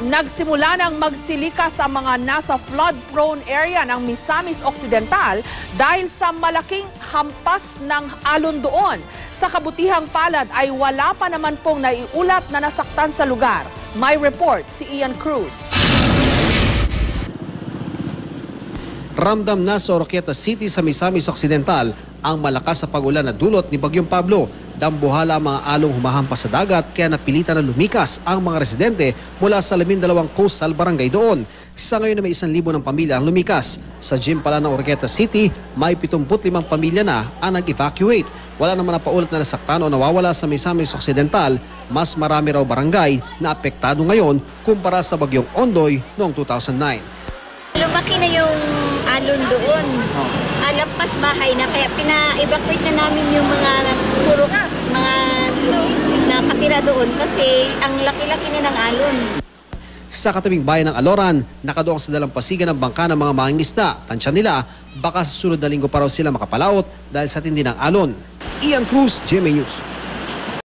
Nagsimula ng magsilikas ang mga nasa flood-prone area ng Misamis Occidental dahil sa malaking hampas ng alon doon. Sa kabutihang palad ay wala pa naman pong naiulat na nasaktan sa lugar. May report si Ian Cruz. Ramdam na sa Oroquieta City sa Misamis Occidental ang malakas sa pag-ulan na dulot ni Bagyong Pablo. Dambuhala ang mga along humahampas sa dagat kaya napilitan na lumikas ang mga residente mula sa 12 coastal barangay doon. Sa ngayon na may 1,000 ng pamilya ang lumikas. Sa gym pala ng Oroquieta City, may 75 pamilya na ang nag-evacuate. Wala naman napaulat na nasaktan o nawawala sa Misamis Occidental. Mas marami raw barangay na apektado ngayon kumpara sa Bagyong Ondoy noong 2009. Lumaki na yung alon doon. Lampas bahay na kaya pina-evacuate na namin yung mga puro mga nakatira doon kasi ang laki-laki na ng alon. Sa katabing bayan ng Aloran, nakadoong sa dalampasigan ng bangka ng mga mangingisda. Tansya nila, baka sa sunod na linggo pa raw sila makapalaot dahil sa tindi ng alon. Ian Cruz, GMA News.